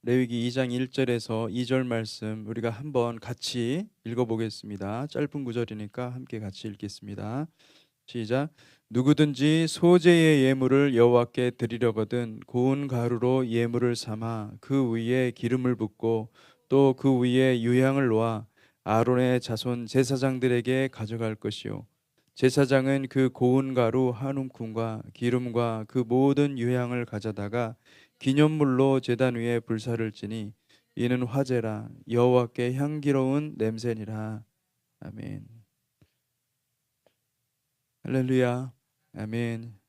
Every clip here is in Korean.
레위기 2장 1절에서 2절 말씀 우리가 한번 같이 읽어보겠습니다. 짧은 구절이니까 함께 같이 읽겠습니다. 시작. 누구든지 소제의 예물을 여호와께 드리려거든 고운 가루로 예물을 삼아 그 위에 기름을 붓고 또 그 위에 유향을 놓아 아론의 자손 제사장들에게 가져갈 것이요 제사장은 그 고운 가루 한 움큼과 기름과 그 모든 유향을 가져다가 기념물로 제단 위에 불사를 지니 이는 화제라 여호와께 향기로운 냄새니라. 아멘. 할렐루야. 아멘.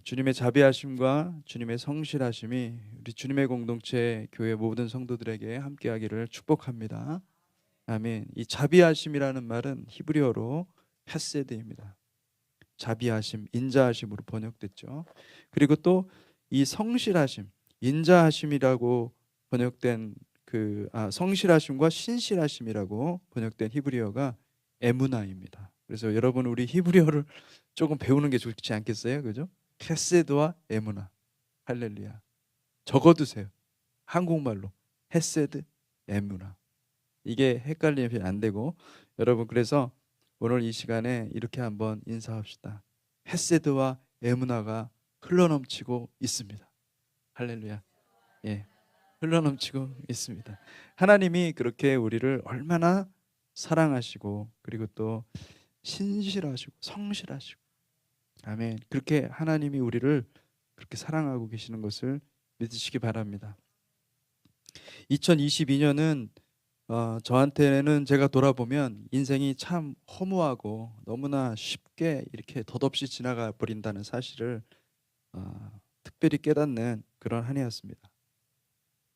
주님의 자비하심과 주님의 성실하심이 우리 주님의 공동체 교회 모든 성도들에게 함께하기를 축복합니다. 아멘. 이 자비하심이라는 말은 히브리어로 헤세드입니다. 자비하심, 인자하심으로 번역됐죠. 그리고 또 이 성실하심, 인자하심이라고 번역된 성실하심과 신실하심이라고 번역된 히브리어가 에무나입니다. 그래서 여러분 우리 히브리어를 조금 배우는 게 좋지 않겠어요? 그죠? 헤세드와 에무나. 할렐루야. 적어두세요. 한국말로 헤세드, 에무나. 이게 헷갈리면 안 되고 여러분 그래서 오늘 이 시간에 이렇게 한번 인사합시다. 헤세드와 에무나가 흘러넘치고 있습니다. 할렐루야. 예, 흘러넘치고 있습니다. 하나님이 그렇게 우리를 얼마나 사랑하시고 그리고 또 신실하시고 성실하시고 아멘. 그렇게 하나님이 우리를 그렇게 사랑하고 계시는 것을 믿으시기 바랍니다. 2022년은 저한테는 제가 돌아보면 인생이 참 허무하고 너무나 쉽게 이렇게 덧없이 지나가 버린다는 사실을 특별히 깨닫는 그런 한 해였습니다.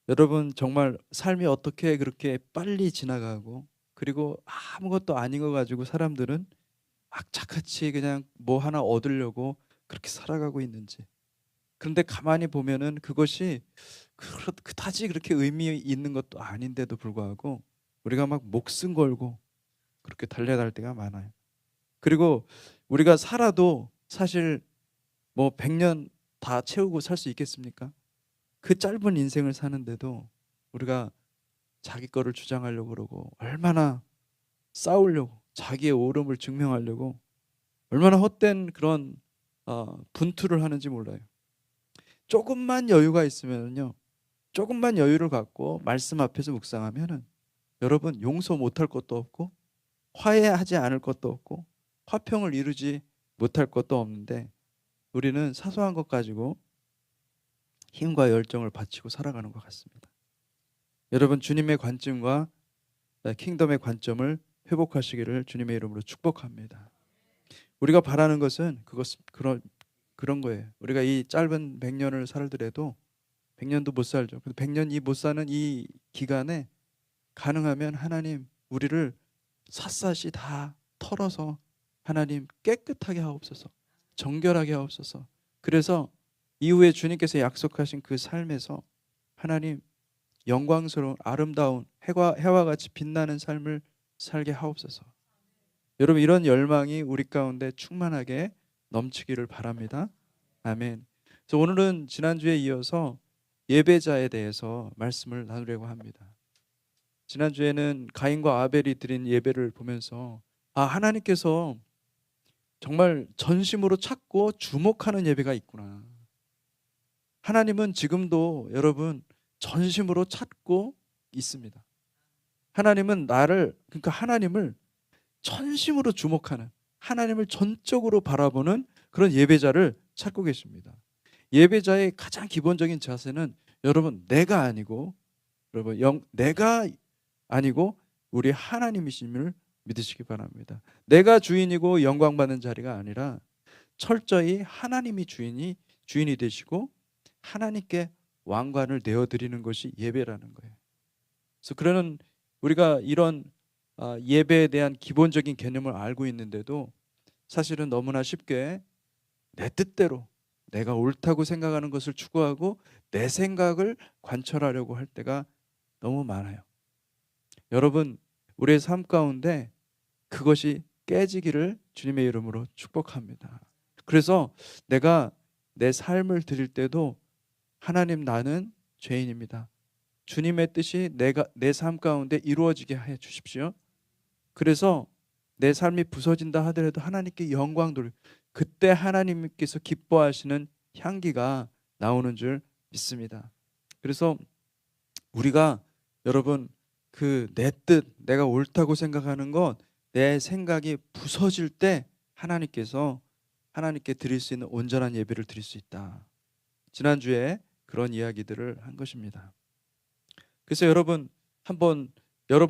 여러분 정말 삶이 어떻게 그렇게 빨리 지나가고 그리고 아무것도 아닌 거 가지고 사람들은 악착같이 그냥 뭐 하나 얻으려고 그렇게 살아가고 있는지. 그런데 가만히 보면은 그것이 그다지 그렇게 의미 있는 것도 아닌데도 불구하고 우리가 막 목숨 걸고 그렇게 달려갈 때가 많아요. 그리고 우리가 살아도 사실 뭐 100년 다 채우고 살 수 있겠습니까? 그 짧은 인생을 사는데도 우리가 자기 거를 주장하려고 그러고 얼마나 싸우려고 자기의 옳음을 증명하려고 얼마나 헛된 그런 분투를 하는지 몰라요. 조금만 여유가 있으면요, 조금만 여유를 갖고 말씀 앞에서 묵상하면은 여러분 용서 못할 것도 없고 화해하지 않을 것도 없고 화평을 이루지 못할 것도 없는데 우리는 사소한 것 가지고 힘과 열정을 바치고 살아가는 것 같습니다. 여러분 주님의 관점과 킹덤의 관점을 회복하시기를 주님의 이름으로 축복합니다. 우리가 바라는 것은 그런 거예요. 우리가 이 짧은 100년을 살더라도 100년도 못 살죠. 100년 이 못 사는 이 기간에 가능하면 하나님 우리를 샅샅이 다 털어서 하나님 깨끗하게 하옵소서. 정결하게 하옵소서. 그래서 이후에 주님께서 약속하신 그 삶에서 하나님 영광스러운 아름다운 해와 같이 빛나는 삶을 살게 하옵소서. 여러분 이런 열망이 우리 가운데 충만하게 넘치기를 바랍니다. 아멘. 그래서 오늘은 지난주에 이어서 예배자에 대해서 말씀을 나누려고 합니다. 지난주에는 가인과 아벨이 드린 예배를 보면서 하나님께서 정말 전심으로 찾고 주목하는 예배가 있구나. 하나님은 지금도 여러분 전심으로 찾고 있습니다. 하나님은 그러니까 하나님을 전심으로 주목하는 하나님을 전적으로 바라보는 그런 예배자를 찾고 계십니다. 예배자의 가장 기본적인 자세는 여러분 내가 아니고 내가 아니고 우리 하나님이심을 믿으시기 바랍니다. 내가 주인이고 영광받는 자리가 아니라 철저히 하나님이 주인이 되시고 하나님께 왕관을 내어드리는 것이 예배라는 거예요. 그래서 그러는 우리가 이런 예배에 대한 기본적인 개념을 알고 있는데도 사실은 너무나 쉽게 내 뜻대로 내가 옳다고 생각하는 것을 추구하고 내 생각을 관철하려고 할 때가 너무 많아요. 여러분 우리의 삶 가운데 그것이 깨지기를 주님의 이름으로 축복합니다. 그래서 내가 내 삶을 드릴 때도 하나님 나는 죄인입니다. 주님의 뜻이 내 삶 가운데 이루어지게 해 주십시오. 그래서 내 삶이 부서진다 하더라도 하나님께 영광 돌려, 그때 하나님께서 기뻐하시는 향기가 나오는 줄 믿습니다. 그래서 우리가 여러분 그 내 뜻, 내가 옳다고 생각하는 것, 내 생각이 부서질 때 하나님께 드릴 수 있는 온전한 예배를 드릴 수 있다. 지난주에 그런 이야기들을 한 것입니다. 그래서 여러분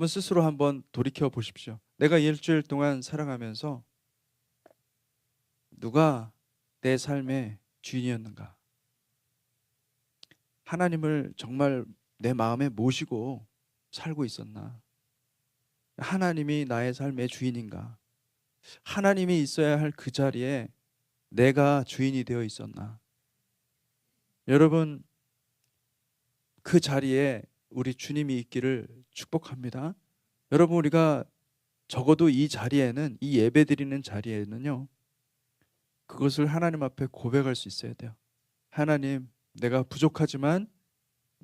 스스로 한번 돌이켜 보십시오. 내가 일주일 동안 살아가면서 누가 내 삶의 주인이었는가? 하나님을 정말 내 마음에 모시고 살고 있었나? 하나님이 나의 삶의 주인인가? 하나님이 있어야 할 그 자리에 내가 주인이 되어 있었나? 여러분, 그 자리에 우리 주님이 있기를 축복합니다. 여러분, 우리가 적어도 이 자리에는, 이 예배드리는 자리에는요, 그것을 하나님 앞에 고백할 수 있어야 돼요. 하나님, 내가 부족하지만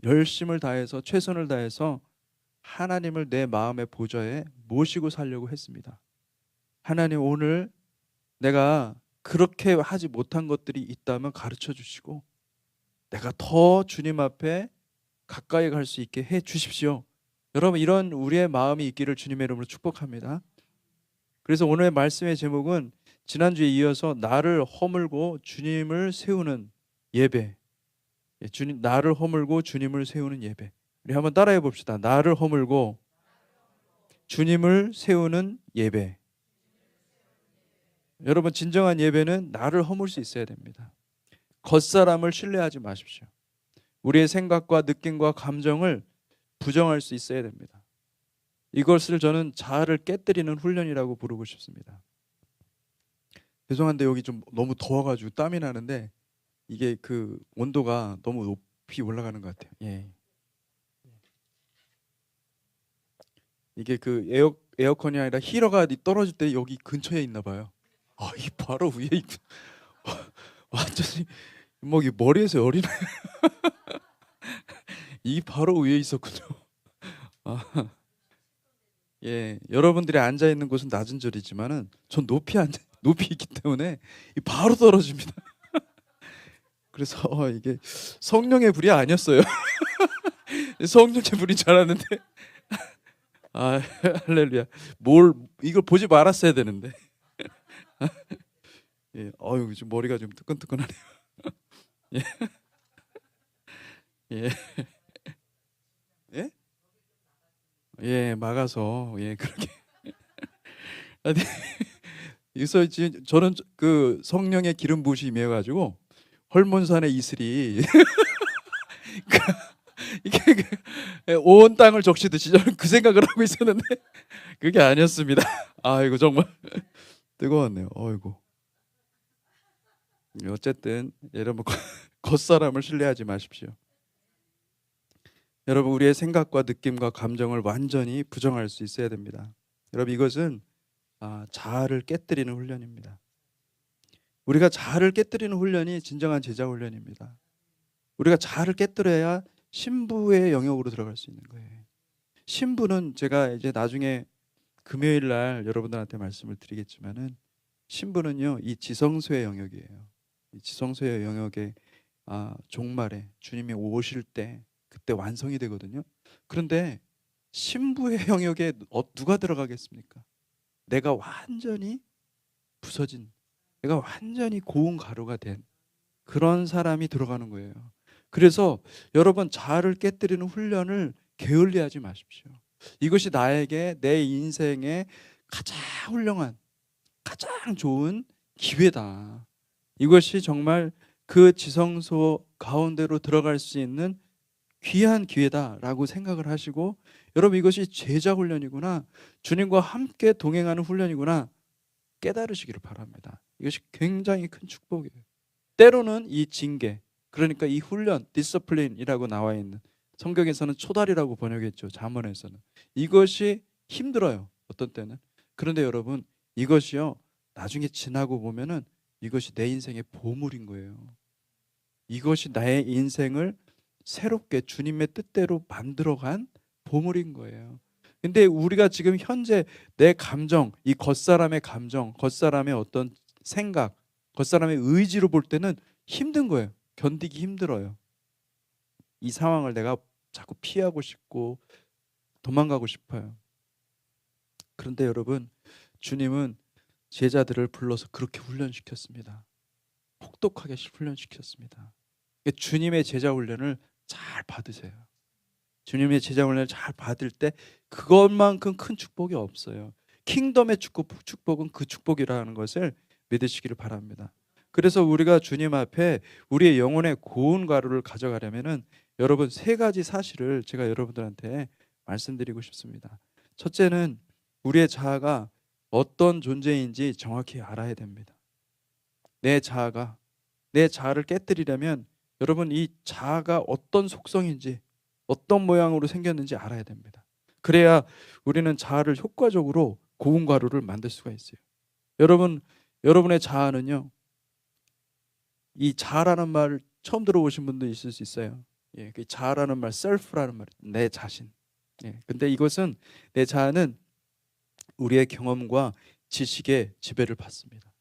열심을 다해서, 최선을 다해서 하나님을 내 마음의 보좌에 모시고 살려고 했습니다. 하나님, 오늘 내가 그렇게 하지 못한 것들이 있다면 가르쳐 주시고 내가 더 주님 앞에 가까이 갈 수 있게 해 주십시오. 여러분, 이런 우리의 마음이 있기를 주님의 이름으로 축복합니다. 그래서 오늘의 말씀의 제목은 지난주에 이어서 나를 허물고 주님을 세우는 예배. 나를 허물고 주님을 세우는 예배. 우리 한번 따라해 봅시다. 나를 허물고 주님을 세우는 예배. 여러분, 진정한 예배는 나를 허물 수 있어야 됩니다. 겉사람을 신뢰하지 마십시오. 우리의 생각과 느낌과 감정을 부정할 수 있어야 됩니다. 이것을 저는 자아를 깨뜨리는 훈련이라고 부르고 싶습니다. 죄송한데 여기 좀 너무 더워가지고 땀이 나는데 이게 그 온도가 너무 높이 올라가는 것 같아요. 예. 이게 그 에어컨이 아니라 히터가 떨어질 때 여기 근처에 있나 봐요. 아, 이 바로 위에 완전히 뭐 이 머리에서 열이 나요. 이 바로 위에 있었군요. 아, 예, 여러분들이 앉아 있는 곳은 낮은 절이지만은 전 높이 있기 때문에 바로 떨어집니다. 그래서 이게 성령의 불이 아니었어요. 성령의 불인 줄 알았는데, 아, 할렐루야. 이걸 보지 말았어야 되는데. 예, 지금 머리가 좀 뜨끈뜨끈하네요. 예, 예, 예, 예, 막아서 그렇게. 아니, 그래서 저는 그 성령의 기름 부으심이 임해가지고 헐몬산의 이슬이 이게 온 땅을 적시듯이 저는 그 생각을 하고 있었는데 그게 아니었습니다. 아이고 정말 뜨거웠네요. 어이고. 어쨌든 여러분 겉사람을 신뢰하지 마십시오. 여러분, 우리의 생각과 느낌과 감정을 완전히 부정할 수 있어야 됩니다. 여러분, 이것은 자아를 깨뜨리는 훈련입니다. 우리가 자아를 깨뜨리는 훈련이 진정한 제자 훈련입니다. 우리가 자아를 깨뜨려야 신부의 영역으로 들어갈 수 있는 거예요. 신부는 제가 이제 나중에 금요일 날 여러분들한테 말씀을 드리겠지만은 신부는요, 이 지성소의 영역이에요. 이 지성소의 영역에 종말에 주님이 오실 때 그때 완성이 되거든요. 그런데 신부의 영역에 누가 들어가겠습니까? 내가 완전히 부서진, 내가 완전히 고운 가루가 된 그런 사람이 들어가는 거예요. 그래서 여러분, 자아를 깨뜨리는 훈련을 게을리하지 마십시오. 이것이 나에게 내 인생의 가장 훌륭한, 가장 좋은 기회다. 이것이 정말 그 지성소 가운데로 들어갈 수 있는 귀한 기회다라고 생각을 하시고, 여러분, 이것이 제자 훈련이구나, 주님과 함께 동행하는 훈련이구나 깨달으시기를 바랍니다. 이것이 굉장히 큰 축복이에요. 때로는 이 징계, 그러니까 이 훈련, 디스플린이라고 나와 있는, 성경에서는 초달이라고 번역했죠. 잠언에서는. 이것이 힘들어요, 어떤 때는. 그런데 여러분, 이것이요, 나중에 지나고 보면은 이것이 내 인생의 보물인 거예요. 이것이 나의 인생을 새롭게 주님의 뜻대로 만들어간 보물인 거예요. 근데 우리가 지금 현재 내 감정, 이 겉사람의 감정, 겉사람의 어떤 생각, 겉사람의 의지로 볼 때는 힘든 거예요. 견디기 힘들어요. 이 상황을 내가 자꾸 피하고 싶고 도망가고 싶어요. 그런데 여러분, 주님은 제자들을 불러서 그렇게 훈련시켰습니다. 혹독하게 훈련시켰습니다. 주님의 제자 훈련을 잘 받으세요. 주님의 제자 훈련을 잘 받을 때 그것만큼 큰 축복이 없어요. 킹덤의 축복은 그 축복이라는 것을 믿으시기를 바랍니다. 그래서 우리가 주님 앞에 우리의 영혼의 고운 가루를 가져가려면은 여러분 세 가지 사실을 제가 여러분들한테 말씀드리고 싶습니다. 첫째는 우리의 자아가 어떤 존재인지 정확히 알아야 됩니다. 내 자아를 깨뜨리려면 여러분 이 자아가 어떤 속성인지 어떤 모양으로 생겼는지 알아야 됩니다. 그래야 우리는 자아를 효과적으로 고운 가루를 만들 수가 있어요. 여러분의 자아는요. 이 자아라는 말 처음 들어보신 분도 있을 수 있어요. 예, 그 자아라는 말, self라는 말, 내 자신. 예, 근데 이것은 내 자아는 우리의 경험과 지식에 지배를 받습니다.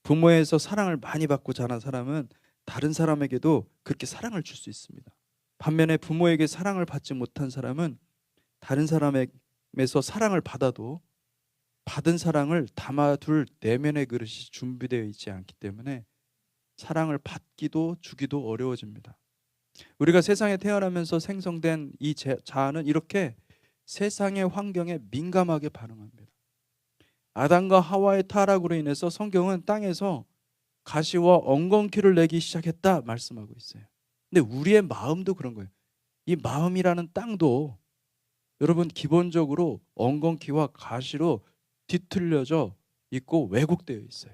부모에서 사랑을 많이 받고 자란 사람은 다른 사람에게도 그렇게 사랑을 줄 수 있습니다. 반면에 부모에게 사랑을 받지 못한 사람은 다른 사람에게서 사랑을 받아도 받은 사랑을 담아둘 내면의 그릇이 준비되어 있지 않기 때문에 사랑을 받기도 주기도 어려워집니다. 우리가 세상에 태어나면서 생성된 이 자아는 이렇게 세상의 환경에 민감하게 반응합니다. 아담과 하와의 타락으로 인해서 성경은 땅에서 가시와 엉겅퀴를 내기 시작했다 말씀하고 있어요. 근데 우리의 마음도 그런 거예요. 이 마음이라는 땅도 여러분 기본적으로 엉겅퀴와 가시로 뒤틀려져 있고 왜곡되어 있어요.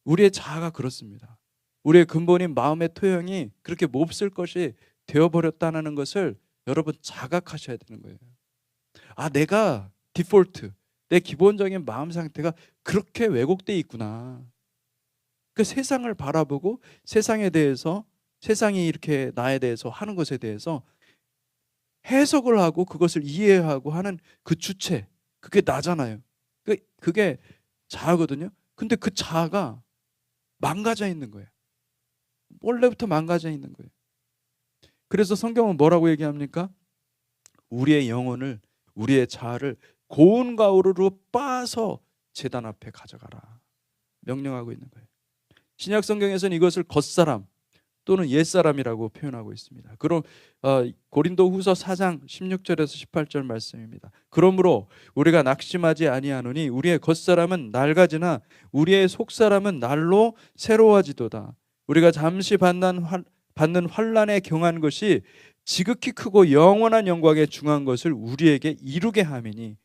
우리의 자아가 그렇습니다. 우리의 근본인 마음의 토형이 그렇게 몹쓸 것이 되어버렸다는 것을 여러분 자각하셔야 되는 거예요. 아, 내가 디폴트, 내 기본적인 마음 상태가 그렇게 왜곡되어 있구나. 그 세상을 바라보고 세상에 대해서 세상이 이렇게 나에 대해서 하는 것에 대해서 해석을 하고 그것을 이해하고 하는 그 주체, 그게 나잖아요. 그게 자아거든요. 근데 그 자아가 망가져 있는 거예요. 원래부터 망가져 있는 거예요. 그래서 성경은 뭐라고 얘기합니까? 우리의 영혼을, 우리의 자아를 고운 가루로 빻아서 제단 앞에 가져가라 명령하고 있는 거예요. 신약 성경에서는 이것을 겉사람 또는 옛사람이라고 표현하고 있습니다. 그럼 고린도후서 4장 16절에서 18절 말씀입니다. 그러므로 우리가 낙심하지 아니하노니 우리의 겉사람은 낡아지나 우리의 속사람은 날로 새로워지도다. 우리가 잠시 받는 환난에 경한 것이 지극히 크고 영원한 영광에 중한 것을 우리에게 이루게 함이니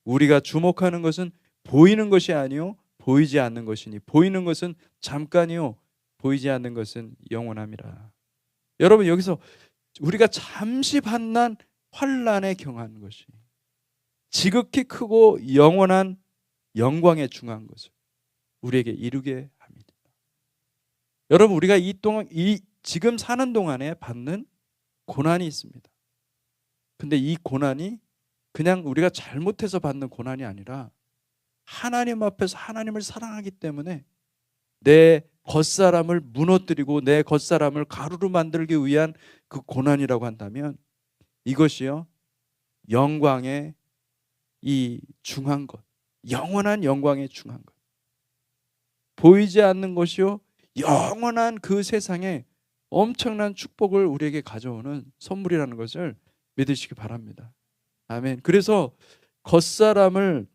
우리가 주목하는 것은 보이는 것이 아니요 보이지 않는 것이니 보이는 것은 잠깐이요 보이지 않는 것은 영원함이라. 여러분 여기서 우리가 잠시 받는 환난에 경한 것이 지극히 크고 영원한 영광에 중한 것을 우리에게 이루게 합니다. 여러분 우리가 지금 사는 동안에 받는 고난이 있습니다. 근데 이 고난이 그냥 우리가 잘못해서 받는 고난이 아니라 하나님 앞에서 하나님을 사랑하기 때문에 내 겉사람을 무너뜨리고 내 겉사람을 가루로 만들기 위한 그 고난이라고 한다면 이것이요 영광의 이 중한 것, 영원한 영광의 중한 것, 보이지 않는 것이요 영원한 그 세상에 엄청난 축복을 우리에게 가져오는 선물이라는 것을 믿으시기 바랍니다. 아멘. 그래서 겉사람이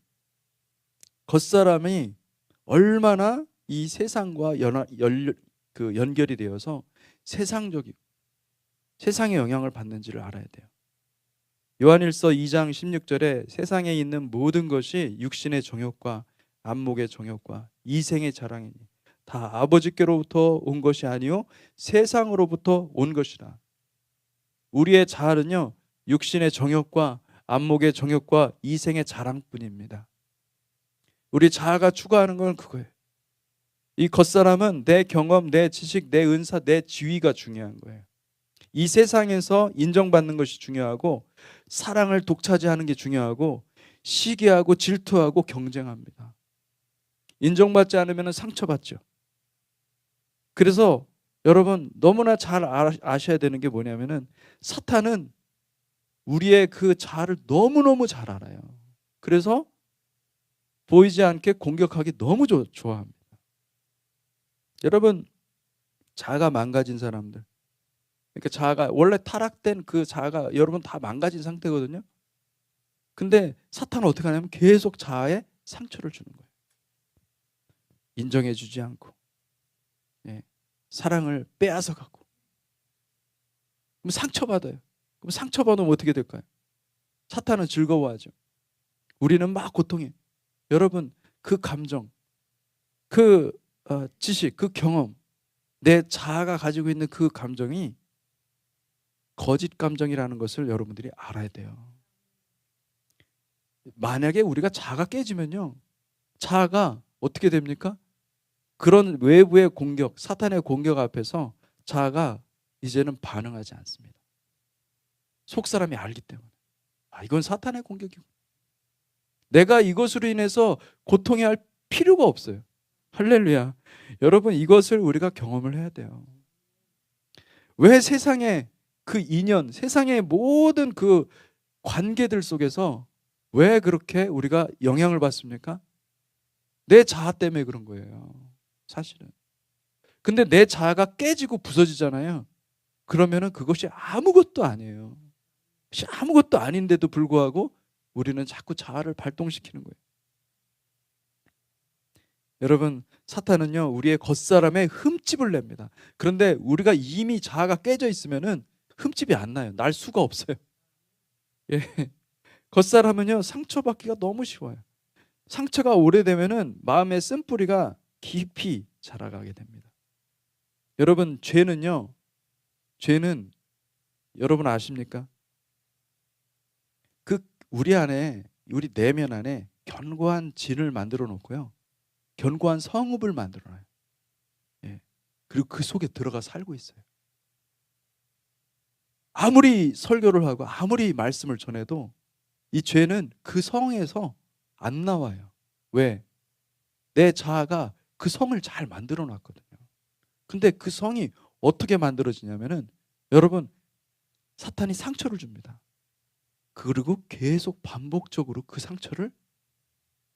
얼마나 이 세상과 연결이 되어서 세상의 영향을 받는지를 알아야 돼요. 요한일서 2장 16절에 세상에 있는 모든 것이 육신의 정욕과 안목의 정욕과 이생의 자랑이니 다 아버지께로부터 온 것이 아니요 세상으로부터 온 것이라. 우리의 자아는요 육신의 정욕과 안목의 정욕과 이생의 자랑뿐입니다. 우리 자아가 추구하는 건 그거예요. 이 겉사람은 내 경험, 내 지식, 내 은사, 내 지위가 중요한 거예요. 이 세상에서 인정받는 것이 중요하고 사랑을 독차지하는 게 중요하고 시기하고 질투하고 경쟁합니다. 인정받지 않으면 상처받죠. 그래서 여러분 너무나 잘 아셔야 되는 게 뭐냐면은 사탄은 우리의 그 자아를 너무너무 잘 알아요. 그래서 보이지 않게 공격하기 너무 좋아합니다. 여러분 자아가 망가진 사람들, 그러니까 자아가 원래 타락된 그 자아가 여러분 다 망가진 상태거든요. 근데 사탄은 어떻게 하냐면 계속 자아에 상처를 주는 거예요. 인정해주지 않고, 예, 사랑을 빼앗아 가고. 그럼 상처받아요. 그럼 상처받으면 어떻게 될까요? 사탄은 즐거워하죠. 우리는 막 고통해. 여러분 그 감정, 그 지식, 그 경험, 내 자아가 가지고 있는 그 감정이 거짓 감정이라는 것을 여러분들이 알아야 돼요. 만약에 우리가 자아가 깨지면요, 자아가 어떻게 됩니까? 그런 외부의 공격, 사탄의 공격 앞에서 자아가 이제는 반응하지 않습니다. 속사람이 알기 때문에. 이건 사탄의 공격이고 내가 이것으로 인해서 고통해야 할 필요가 없어요. 할렐루야. 여러분 이것을 우리가 경험을 해야 돼요. 왜 세상의 그 인연, 세상의 모든 그 관계들 속에서 왜 그렇게 우리가 영향을 받습니까? 내 자아 때문에 그런 거예요. 사실은. 근데 내 자아가 깨지고 부서지잖아요. 그러면은 그것이 아무것도 아니에요. 아무것도 아닌데도 불구하고 우리는 자꾸 자아를 발동시키는 거예요. 여러분 사탄은요 우리의 겉사람에 흠집을 냅니다. 그런데 우리가 이미 자아가 깨져 있으면은 흠집이 안 나요. 날 수가 없어요. 예. 겉사람은요 상처받기가 너무 쉬워요. 상처가 오래되면은 마음의 쓴뿌리가 깊이 자라가게 됩니다. 여러분 죄는 여러분 아십니까? 그 우리 안에, 우리 내면 안에 견고한 진을 만들어 놓고요, 견고한 성읍을 만들어놔요. 예. 그리고 그 속에 들어가 살고 있어요. 아무리 설교를 하고 아무리 말씀을 전해도 이 죄는 그 성에서 안 나와요. 왜? 내 자아가 그 성을 잘 만들어 놨거든요. 근데 그 성이 어떻게 만들어지냐면은 여러분 사탄이 상처를 줍니다. 그리고 계속 반복적으로 그 상처를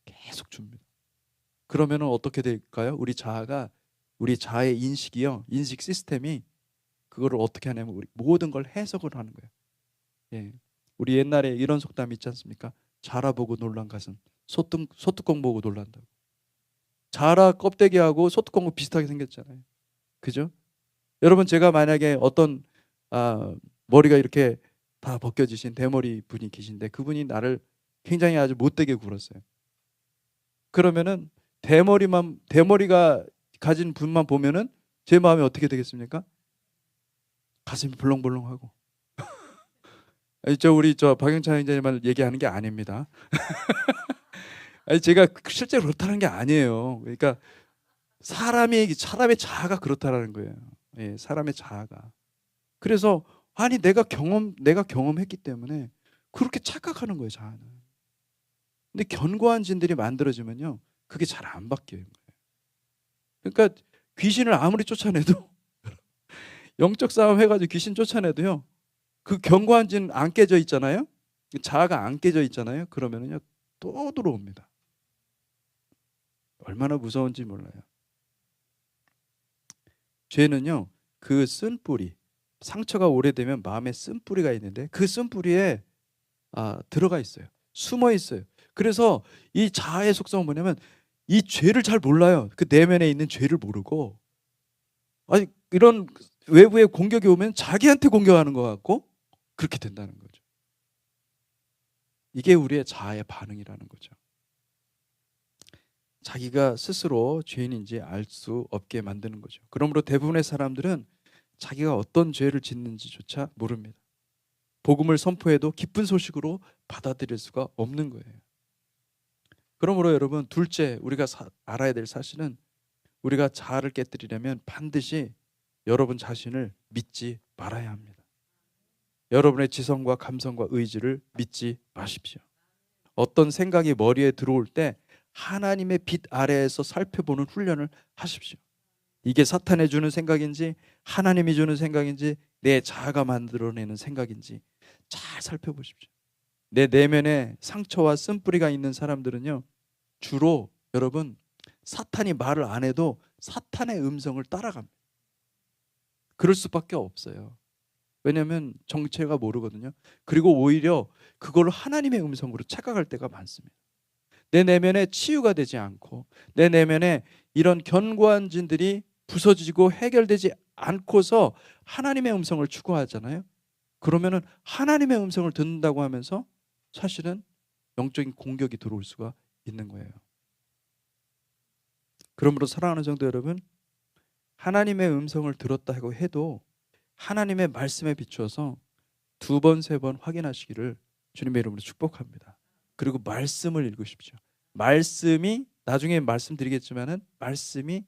계속 줍니다. 그러면은 어떻게 될까요? 우리 자아의 인식이요, 인식 시스템이 그거를 어떻게 하냐면 우리 모든 걸 해석을 하는 거예요. 예. 우리 옛날에 이런 속담이 있지 않습니까? 자라 보고 놀란 가슴, 소뚜껑 보고 놀란다고. 자라 껍데기하고 소뚜껑하고 비슷하게 생겼잖아요. 그죠? 여러분 제가 만약에 어떤 머리가 이렇게 다 벗겨지신 대머리 분이 계신데 그분이 나를 굉장히 아주 못되게 굴었어요. 그러면은 대머리가 가진 분만 보면은 제 마음이 어떻게 되겠습니까? 가슴이 벌렁벌렁하고. 우리 박영찬 형제님만 얘기하는 게 아닙니다. 제가 실제로 그렇다는 게 아니에요. 그러니까 사람의 자아가 그렇다라는 거예요. 예, 사람의 자아가. 그래서 내가 경험했기 때문에 그렇게 착각하는 거예요, 자아는. 근데 견고한 진들이 만들어지면요, 그게 잘 안 바뀌어요. 그러니까 귀신을 아무리 쫓아내도 영적 싸움 해가지고 귀신 쫓아내도요, 그 견고한 진 안 깨져 있잖아요. 자아가 안 깨져 있잖아요. 그러면은요 또 들어옵니다. 얼마나 무서운지 몰라요. 죄는요 그 쓴뿌리, 상처가 오래되면 마음에 쓴뿌리가 있는데 그 쓴뿌리에 들어가 있어요. 숨어 있어요. 그래서 이 자아의 속성은 뭐냐면 이 죄를 잘 몰라요. 그 내면에 있는 죄를 모르고 이런 외부의 공격이 오면 자기한테 공격하는 것 같고 그렇게 된다는 거죠. 이게 우리의 자아의 반응이라는 거죠. 자기가 스스로 죄인인지 알 수 없게 만드는 거죠. 그러므로 대부분의 사람들은 자기가 어떤 죄를 짓는지조차 모릅니다. 복음을 선포해도 기쁜 소식으로 받아들일 수가 없는 거예요. 그러므로 여러분 둘째 우리가 알아야 될 사실은 우리가 자아를 깨뜨리려면 반드시 여러분 자신을 믿지 말아야 합니다. 여러분의 지성과 감성과 의지를 믿지 마십시오. 어떤 생각이 머리에 들어올 때 하나님의 빛 아래에서 살펴보는 훈련을 하십시오. 이게 사탄이 주는 생각인지 하나님이 주는 생각인지 내 자아가 만들어내는 생각인지 잘 살펴보십시오. 내 내면에 상처와 쓴뿌리가 있는 사람들은요, 주로 여러분 사탄이 말을 안 해도 사탄의 음성을 따라갑니다. 그럴 수밖에 없어요. 왜냐하면 정체가 모르거든요. 그리고 오히려 그걸 하나님의 음성으로 착각할 때가 많습니다. 내 내면에 치유가 되지 않고 내 내면에 이런 견고한 진들이 부서지고 해결되지 않고서 하나님의 음성을 추구하잖아요. 그러면은 하나님의 음성을 듣는다고 하면서 사실은 영적인 공격이 들어올 수가 있는 거예요. 그러므로 사랑하는 성도 여러분, 하나님의 음성을 들었다고 해도 하나님의 말씀에 비추어서 2번, 3번 확인하시기를 주님의 이름으로 축복합니다. 그리고 말씀을 읽으십시오. 말씀이 나중에 말씀드리겠지만은 말씀이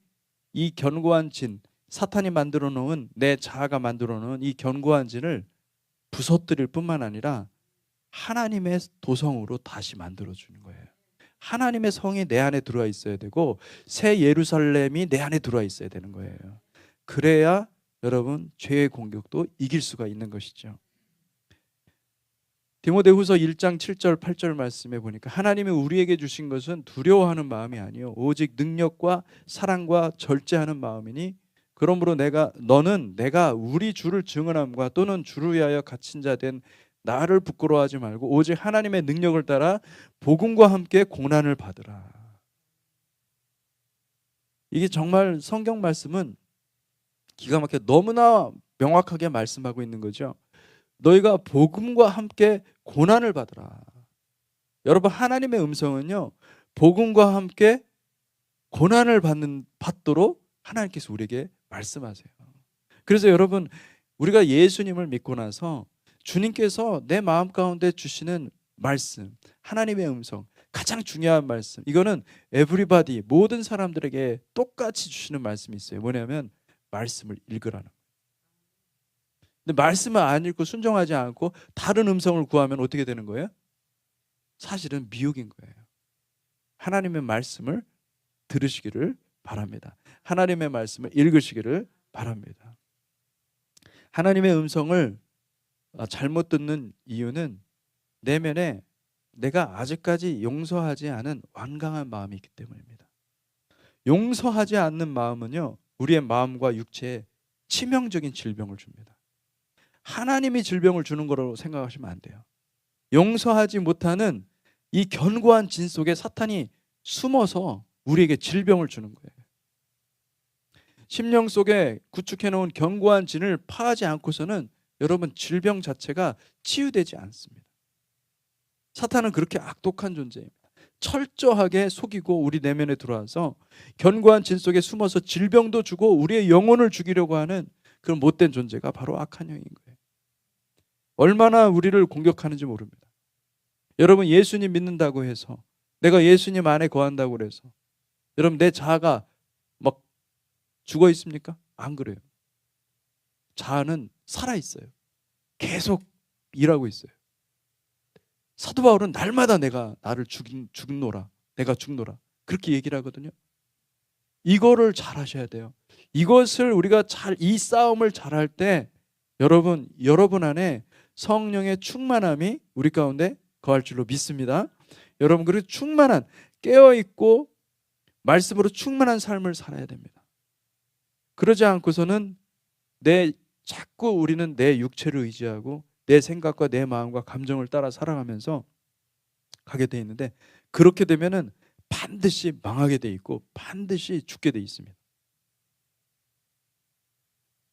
이 견고한 진, 사탄이 만들어 놓은 내 자아가 만들어 놓은 이 견고한 진을 부서뜨릴 뿐만 아니라 하나님의 도성으로 다시 만들어 주는 거예요. 하나님의 성이 내 안에 들어와 있어야 되고 새 예루살렘이 내 안에 들어와 있어야 되는 거예요. 그래야 여러분 죄의 공격도 이길 수가 있는 것이죠. 디모데후서 1장 7절 8절 말씀에 보니까 하나님이 우리에게 주신 것은 두려워하는 마음이 아니요 오직 능력과 사랑과 절제하는 마음이니 그러므로 너는 내가 우리 주를 증언함과 또는 주를 위하여 갇힌 자 된 나를 부끄러워하지 말고 오직 하나님의 능력을 따라 복음과 함께 고난을 받으라. 이게 정말 성경 말씀은 기가 막혀 너무나 명확하게 말씀하고 있는 거죠. 너희가 복음과 함께 고난을 받으라. 여러분 하나님의 음성은요 복음과 함께 고난을 받도록 하나님께서 우리에게 말씀하세요. 그래서 여러분 우리가 예수님을 믿고 나서 주님께서 내 마음 가운데 주시는 말씀, 하나님의 음성, 가장 중요한 말씀, 이거는 everybody, 모든 사람들에게 똑같이 주시는 말씀이 있어요. 뭐냐면 말씀을 읽으라는 거예요. 근데 말씀을 안 읽고 순종하지 않고 다른 음성을 구하면 어떻게 되는 거예요? 사실은 미혹인 거예요. 하나님의 말씀을 들으시기를 바랍니다. 하나님의 말씀을 읽으시기를 바랍니다. 하나님의 음성을 잘못 듣는 이유는 내면에 내가 아직까지 용서하지 않은 완강한 마음이 있기 때문입니다. 용서하지 않는 마음은요 우리의 마음과 육체에 치명적인 질병을 줍니다. 하나님이 질병을 주는 거라고 생각하시면 안 돼요. 용서하지 못하는 이 견고한 진 속에 사탄이 숨어서 우리에게 질병을 주는 거예요. 심령 속에 구축해 놓은 견고한 진을 파하지 않고서는 여러분 질병 자체가 치유되지 않습니다. 사탄은 그렇게 악독한 존재입니다. 철저하게 속이고 우리 내면에 들어와서 견고한 진 속에 숨어서 질병도 주고 우리의 영혼을 죽이려고 하는 그런 못된 존재가 바로 악한 영인 거예요. 얼마나 우리를 공격하는지 모릅니다. 여러분 예수님 믿는다고 해서 내가 예수님 안에 거한다고 해서 여러분 내 자아가 막 죽어 있습니까? 안 그래요. 자아는 살아있어요. 계속 일하고 있어요. 사도 바울은 날마다 내가 나를 죽노라, 내가 죽노라 그렇게 얘기를 하거든요. 이거를 잘 하셔야 돼요. 이것을 우리가 이 싸움을 잘할 때 여러분 안에 성령의 충만함이 우리 가운데 거할 줄로 믿습니다. 여러분 그리고 충만한 깨어있고 말씀으로 충만한 삶을 살아야 됩니다. 그러지 않고서는 자꾸 우리는 내 육체를 의지하고 내 생각과 내 마음과 감정을 따라 살아가면서 가게 돼 있는데 그렇게 되면은 반드시 망하게 돼 있고 반드시 죽게 돼 있습니다.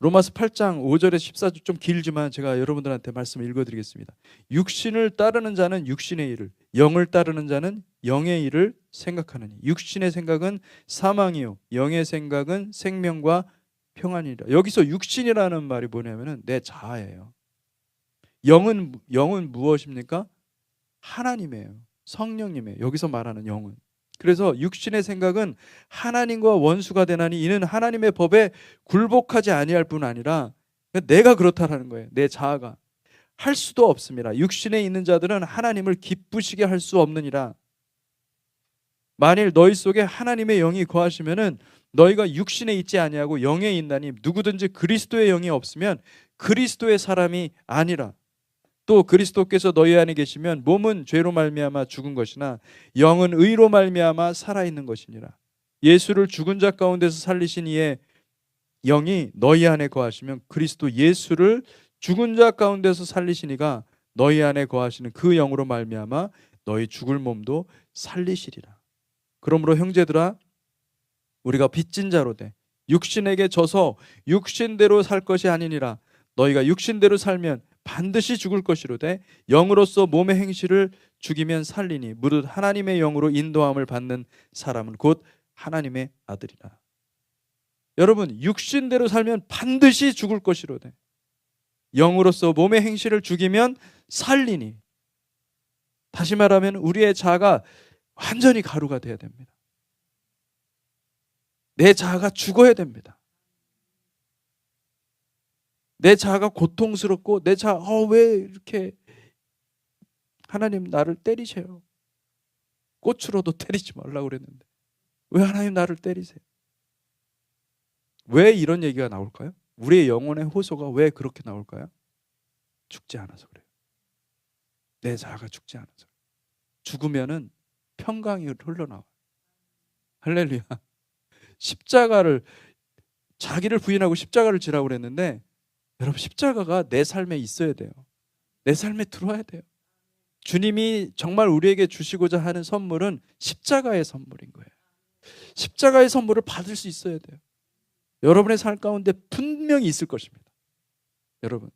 로마서 8장 5절에 14절 좀 길지만 제가 여러분들한테 말씀을 읽어드리겠습니다. 육신을 따르는 자는 육신의 일을, 영을 따르는 자는 영의 일을 생각하느니 육신의 생각은 사망이요 영의 생각은 생명과 평안이라. 여기서 육신이라는 말이 뭐냐면은 내 자아예요. 영은 무엇입니까? 하나님이에요. 성령님이에요. 여기서 말하는 영은. 그래서 육신의 생각은 하나님과 원수가 되나니 이는 하나님의 법에 굴복하지 아니할 뿐 아니라 내가 그렇다라는 거예요. 내 자아가 할 수도 없습니다. 육신에 있는 자들은 하나님을 기쁘시게 할 수 없느니라. 만일 너희 속에 하나님의 영이 거하시면은 너희가 육신에 있지 아니하고 영에 있나니 누구든지 그리스도의 영이 없으면 그리스도의 사람이 아니라. 또 그리스도께서 너희 안에 계시면 몸은 죄로 말미암아 죽은 것이나 영은 의로 말미암아 살아 있는 것이니라. 예수를 죽은 자 가운데서 살리신 이의 영이 너희 안에 거하시면 그리스도 예수를 죽은 자 가운데서 살리신 이가 너희 안에 거하시는 그 영으로 말미암아 너희 죽을 몸도 살리시리라. 그러므로 형제들아, 우리가 빚진 자로 돼 육신에게 져서 육신대로 살 것이 아니니라. 너희가 육신대로 살면 반드시 죽을 것이로되 영으로서 몸의 행실을 죽이면 살리니 무릇 하나님의 영으로 인도함을 받는 사람은 곧 하나님의 아들이라. 여러분, 육신대로 살면 반드시 죽을 것이로되 영으로서 몸의 행실을 죽이면 살리니. 다시 말하면 우리의 자아가 완전히 가루가 돼야 됩니다. 내 자아가 죽어야 됩니다. 내 자아가 고통스럽고 내 자아, 왜 이렇게 하나님 나를 때리세요? 꽃으로도 때리지 말라고 그랬는데 왜 하나님 나를 때리세요? 왜 이런 얘기가 나올까요? 우리의 영혼의 호소가 왜 그렇게 나올까요? 죽지 않아서 그래요. 내 자아가 죽지 않아서. 죽으면은 평강이 흘러나와요. 할렐루야. 십자가를, 자기를 부인하고 십자가를 지라고 그랬는데 여러분, 십자가가 내 삶에 있어야 돼요. 내 삶에 들어와야 돼요. 주님이 정말 우리에게 주시고자 하는 선물은 십자가의 선물인 거예요. 십자가의 선물을 받을 수 있어야 돼요. 여러분의 삶 가운데 분명히 있을 것입니다. 여러분,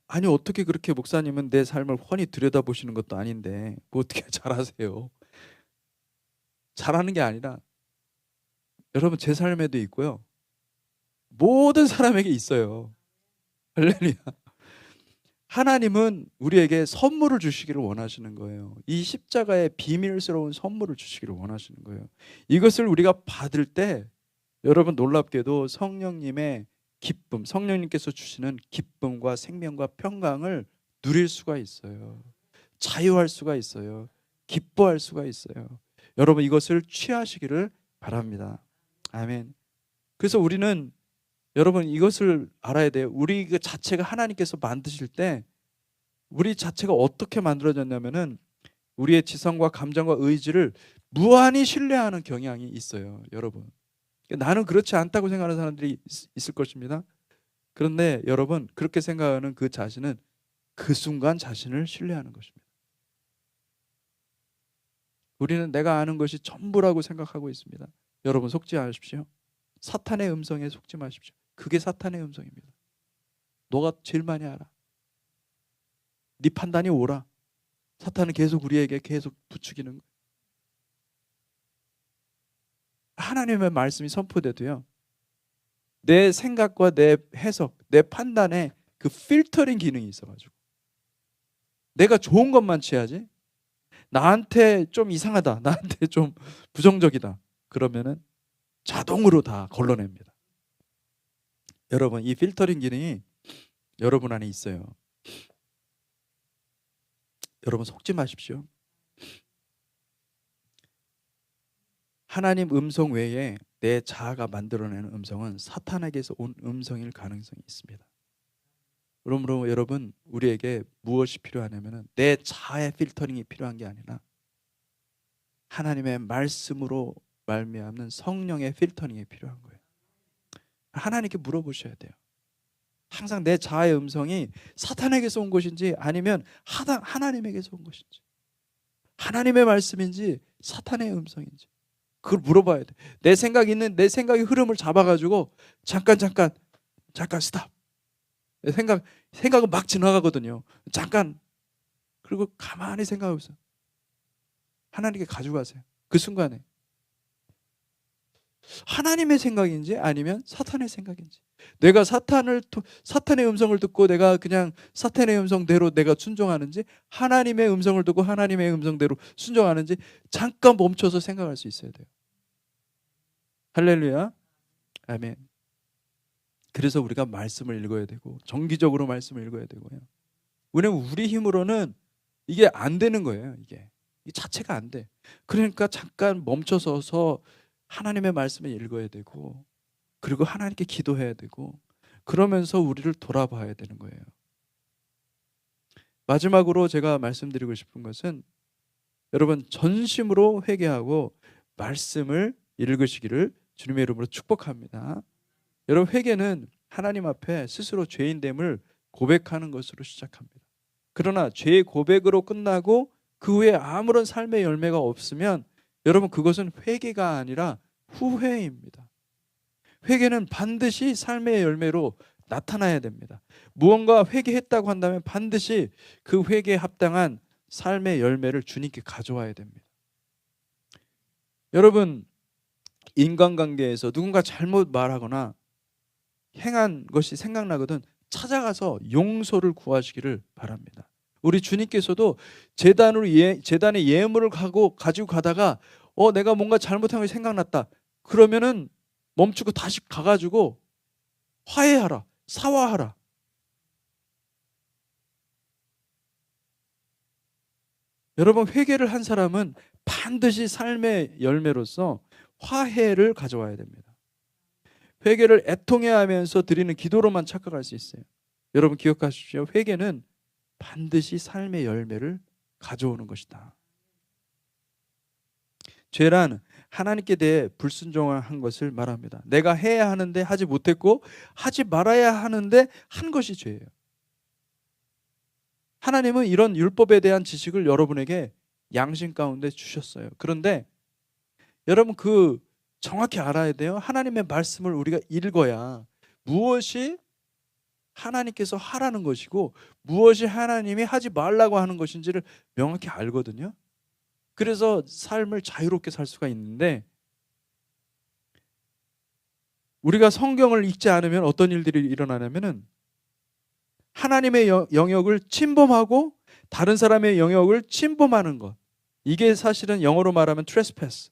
아니 어떻게 그렇게 목사님은 내 삶을 훤히 들여다보시는 것도 아닌데 뭐 어떻게 잘하세요? 잘하는 게 아니라 여러분, 제 삶에도 있고요. 모든 사람에게 있어요. 할렐루야. 하나님은 우리에게 선물을 주시기를 원하시는 거예요. 이 십자가의 비밀스러운 선물을 주시기를 원하시는 거예요. 이것을 우리가 받을 때 여러분, 놀랍게도 성령님의 기쁨, 성령님께서 주시는 기쁨과 생명과 평강을 누릴 수가 있어요. 자유할 수가 있어요. 기뻐할 수가 있어요. 여러분, 이것을 취하시기를 바랍니다. 아멘. 그래서 우리는 여러분, 이것을 알아야 돼요. 우리 그 자체가 하나님께서 만드실 때 우리 자체가 어떻게 만들어졌냐면은 우리의 지성과 감정과 의지를 무한히 신뢰하는 경향이 있어요. 여러분, 나는 그렇지 않다고 생각하는 사람들이 있을 것입니다. 그런데 여러분, 그렇게 생각하는 그 자신은 그 순간 자신을 신뢰하는 것입니다. 우리는 내가 아는 것이 전부라고 생각하고 있습니다. 여러분, 속지 마십시오. 사탄의 음성에 속지 마십시오. 그게 사탄의 음성입니다. 너가 제일 많이 알아. 네 판단이 옳아. 사탄은 계속 우리에게 계속 부추기는 거예요. 하나님의 말씀이 선포돼도요, 내 생각과 내 해석, 내 판단에 그 필터링 기능이 있어가지고 내가 좋은 것만 취하지, 나한테 좀 이상하다, 나한테 좀 부정적이다, 그러면은 자동으로 다 걸러냅니다. 여러분, 이 필터링 기능이 여러분 안에 있어요. 여러분, 속지 마십시오. 하나님 음성 외에 내 자아가 만들어내는 음성은 사탄에게서 온 음성일 가능성이 있습니다. 그러므로 여러분, 우리에게 무엇이 필요하냐면 내 자아의 필터링이 필요한 게 아니라 하나님의 말씀으로 말미암는 성령의 필터링이 필요한 거예요. 하나님께 물어보셔야 돼요. 항상 내 자아의 음성이 사탄에게서 온 것인지 아니면 하나님에게서 온 것인지, 하나님의 말씀인지 사탄의 음성인지, 그걸 물어봐야 돼. 내 생각의 흐름을 잡아가지고 잠깐 스탑. 생각은 막 지나가거든요. 잠깐. 그리고 가만히 생각하고 있어요. 하나님께 가져가세요. 그 순간에 하나님의 생각인지 아니면 사탄의 생각인지, 내가 사탄의 음성을 듣고 내가 그냥 사탄의 음성대로 내가 순종하는지, 하나님의 음성을 듣고 하나님의 음성대로 순종하는지 잠깐 멈춰서 생각할 수 있어야 돼요. 할렐루야. 아멘. 그래서 우리가 말씀을 읽어야 되고 정기적으로 말씀을 읽어야 되고요. 왜냐면 우리 힘으로는 이게 안 되는 거예요. 이게 이 자체가 안 돼. 그러니까 잠깐 멈춰서서 하나님의 말씀을 읽어야 되고, 그리고 하나님께 기도해야 되고, 그러면서 우리를 돌아봐야 되는 거예요. 마지막으로 제가 말씀드리고 싶은 것은, 여러분 전심으로 회개하고 말씀을 읽으시기를 주님의 이름으로 축복합니다. 여러분, 회개는 하나님 앞에 스스로 죄인됨을 고백하는 것으로 시작합니다. 그러나 죄의 고백으로 끝나고 그 후에 아무런 삶의 열매가 없으면 여러분, 그것은 회개가 아니라 후회입니다. 회개는 반드시 삶의 열매로 나타나야 됩니다. 무언가 회개했다고 한다면 반드시 그 회개에 합당한 삶의 열매를 주님께 가져와야 됩니다. 여러분, 인간관계에서 누군가 잘못 말하거나 행한 것이 생각나거든 찾아가서 용서를 구하시기를 바랍니다. 우리 주님께서도 제단의 예물을 가지고 가다가 내가 뭔가 잘못한 것이 생각났다. 그러면은 멈추고 다시 가가지고 화해하라, 사과하라. 여러분, 회개를 한 사람은 반드시 삶의 열매로서 화해를 가져와야 됩니다. 회개를 애통해하면서 드리는 기도로만 착각할 수 있어요. 여러분 기억하십시오. 회개는 반드시 삶의 열매를 가져오는 것이다. 죄란 하나님께 대해 불순종한 것을 말합니다. 내가 해야 하는데 하지 못했고 하지 말아야 하는데 한 것이 죄예요. 하나님은 이런 율법에 대한 지식을 여러분에게 양심 가운데 주셨어요. 그런데 여러분, 정확히 알아야 돼요. 하나님의 말씀을 우리가 읽어야 무엇이 하나님께서 하라는 것이고 무엇이 하나님이 하지 말라고 하는 것인지를 명확히 알거든요. 그래서 삶을 자유롭게 살 수가 있는데, 우리가 성경을 읽지 않으면 어떤 일들이 일어나냐면은 하나님의 영역을 침범하고 다른 사람의 영역을 침범하는 것, 이게 사실은 영어로 말하면 trespass,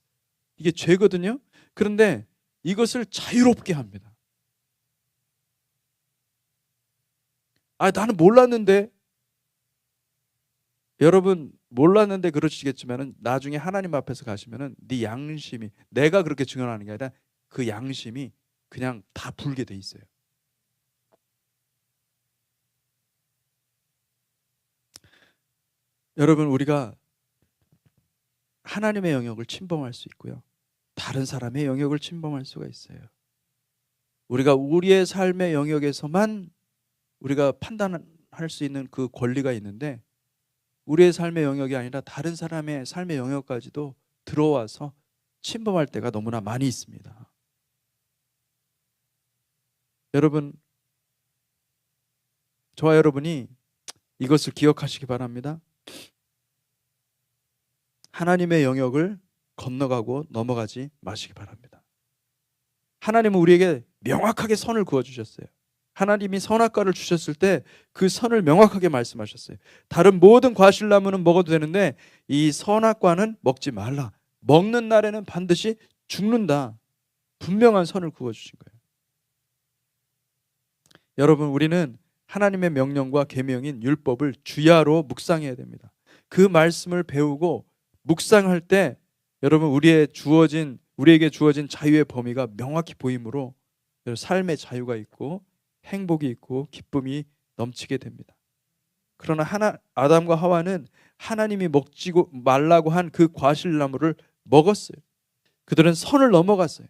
이게 죄거든요. 그런데 이것을 자유롭게 합니다. 나는 몰랐는데. 여러분, 몰랐는데 그러시겠지만은 나중에 하나님 앞에서 가시면은 네 양심이, 내가 그렇게 증언하는 게 아니라 그 양심이 그냥 다 불게 돼 있어요. 여러분, 우리가 하나님의 영역을 침범할 수 있고요, 다른 사람의 영역을 침범할 수가 있어요. 우리가 우리의 삶의 영역에서만 우리가 판단할 수 있는 그 권리가 있는데, 우리의 삶의 영역이 아니라 다른 사람의 삶의 영역까지도 들어와서 침범할 때가 너무나 많이 있습니다. 여러분, 저와 여러분이 이것을 기억하시기 바랍니다. 하나님의 영역을 건너가고 넘어가지 마시기 바랍니다. 하나님은 우리에게 명확하게 선을 그어주셨어요. 하나님이 선악과를 주셨을 때 그 선을 명확하게 말씀하셨어요. 다른 모든 과실나무는 먹어도 되는데 이 선악과는 먹지 말라. 먹는 날에는 반드시 죽는다. 분명한 선을 그어주신 거예요. 여러분, 우리는 하나님의 명령과 계명인 율법을 주야로 묵상해야 됩니다. 그 말씀을 배우고 묵상할 때 여러분, 우리에게 주어진 자유의 범위가 명확히 보이므로 삶의 자유가 있고 행복이 있고 기쁨이 넘치게 됩니다. 그러나 아담과 하와는 하나님이 먹지 말라고 한 그 과실나무를 먹었어요. 그들은 선을 넘어갔어요.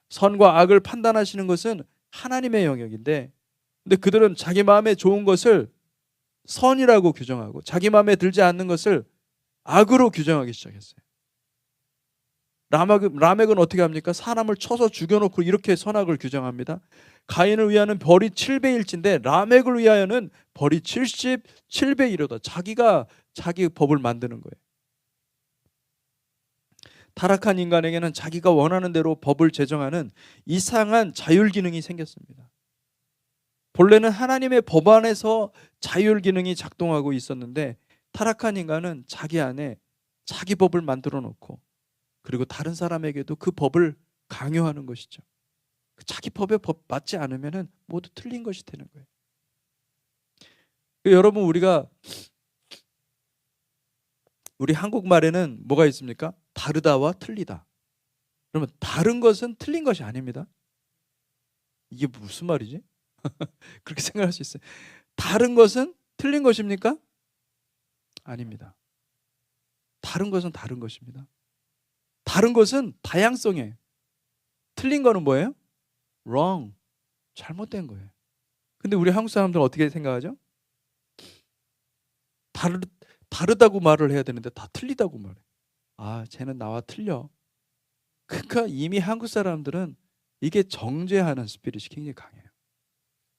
선과 악을 판단하시는 것은 하나님의 영역인데, 근데 그들은 자기 마음에 좋은 것을 선이라고 규정하고 자기 마음에 들지 않는 것을 악으로 규정하기 시작했어요. 라멕은 어떻게 합니까? 사람을 쳐서 죽여놓고 이렇게 선악을 규정합니다. 가인을 위하여는 벌이 7배일진데 라멕을 위하여는 벌이 77배이로다. 자기가 자기 법을 만드는 거예요. 타락한 인간에게는 자기가 원하는 대로 법을 제정하는 이상한 자율 기능이 생겼습니다. 본래는 하나님의 법 안에서 자율 기능이 작동하고 있었는데 타락한 인간은 자기 안에 자기 법을 만들어 놓고 그리고 다른 사람에게도 그 법을 강요하는 것이죠. 자기 법에 맞지 않으면은 모두 틀린 것이 되는 거예요. 여러분, 우리 한국말에는 뭐가 있습니까? 다르다와 틀리다. 그러면 다른 것은 틀린 것이 아닙니다. 이게 무슨 말이지? 그렇게 생각할 수 있어요. 다른 것은 틀린 것입니까? 아닙니다. 다른 것은 다른 것입니다. 다른 것은 다양성이에요. 틀린 거는 뭐예요? wrong. 잘못된 거예요. 근데 우리 한국 사람들은 어떻게 생각하죠? 다르다고 말을 해야 되는데 다 틀리다고 말해. 아, 쟤는 나와 틀려. 그러니까 이미 한국 사람들은 이게 정죄하는 스피릿이 굉장히 강해요.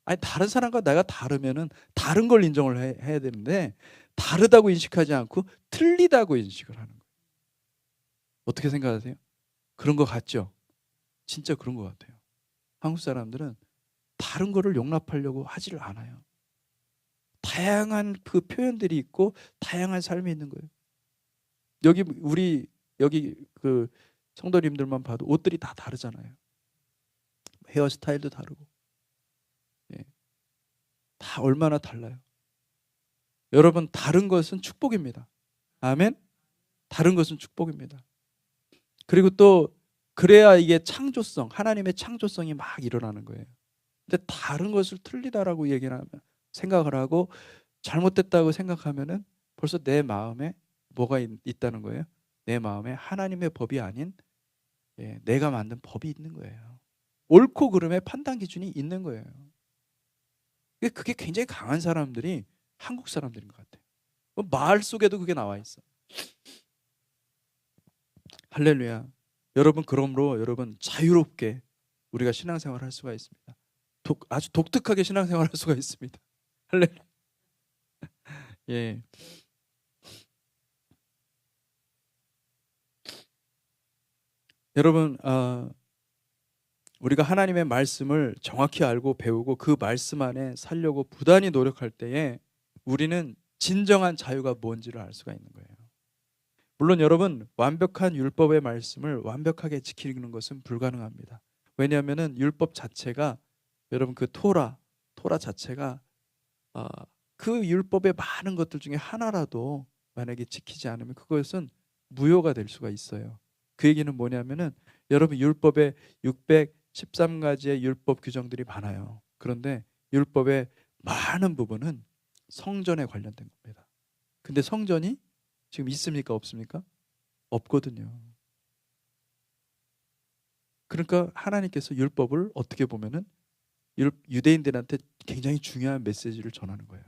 아니, 다른 사람과 내가 다르면은 다른 걸 인정을 해야 되는데 다르다고 인식하지 않고 틀리다고 인식을 하는 거예요. 어떻게 생각하세요? 그런 거 같죠? 진짜 그런 것 같아요. 한국 사람들은 다른 거를 용납하려고 하지를 않아요. 다양한 그 표현들이 있고 다양한 삶이 있는 거예요. 여기 그 성도님들만 봐도 옷들이 다 다르잖아요. 헤어스타일도 다르고. 예. 다 얼마나 달라요. 여러분, 다른 것은 축복입니다. 아멘? 다른 것은 축복입니다. 그리고 또 그래야 이게 창조성, 하나님의 창조성이 막 일어나는 거예요. 근데 다른 것을 틀리다라고 얘기를 하면, 생각을 하고 잘못됐다고 생각하면은 벌써 내 마음에 뭐가 있다는 거예요? 내 마음에 하나님의 법이 아닌 내가 만든 법이 있는 거예요. 옳고 그름의 판단 기준이 있는 거예요. 그게 굉장히 강한 사람들이 한국 사람들인 것 같아요. 말 속에도 그게 나와 있어. 할렐루야. 여러분, 그러므로 여러분 자유롭게 우리가 신앙생활을 할 수가 있습니다. 아주 독특하게 신앙생활을 할 수가 있습니다. 할렐루야. 예. 여러분, 우리가 하나님의 말씀을 정확히 알고 배우고 그 말씀 안에 살려고 부단히 노력할 때에 우리는 진정한 자유가 뭔지를 알 수가 있는 거예요. 물론 여러분, 완벽한 율법의 말씀을 완벽하게 지키는 것은 불가능합니다. 왜냐하면 율법 자체가, 여러분, 그 토라 자체가 그 율법의 많은 것들 중에 하나라도 만약에 지키지 않으면 그것은 무효가 될 수가 있어요. 그 얘기는 뭐냐면은, 여러분, 율법에 613가지의 율법 규정들이 많아요. 그런데 율법의 많은 부분은 성전에 관련된 겁니다. 근데 성전이 지금 있습니까? 없습니까? 없거든요. 그러니까 하나님께서 율법을 어떻게 보면은 유대인들한테 굉장히 중요한 메시지를 전하는 거예요.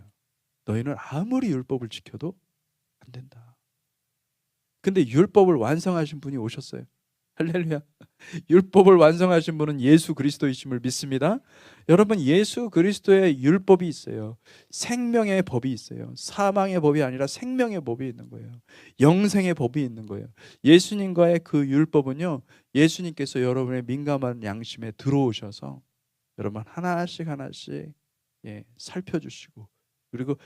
너희는 아무리 율법을 지켜도 안 된다. 근데 율법을 완성하신 분이 오셨어요. 할렐루야. 율법을 완성하신 분은 예수 그리스도이심을 믿습니다. 여러분, 예수 그리스도의 율법이 있어요. 생명의 법이 있어요. 사망의 법이 아니라 생명의 법이 있는 거예요. 영생의 법이 있는 거예요. 예수님과의 그 율법은요, 예수님께서 여러분의 민감한 양심에 들어오셔서 여러분 하나씩 살펴주시고, 그리고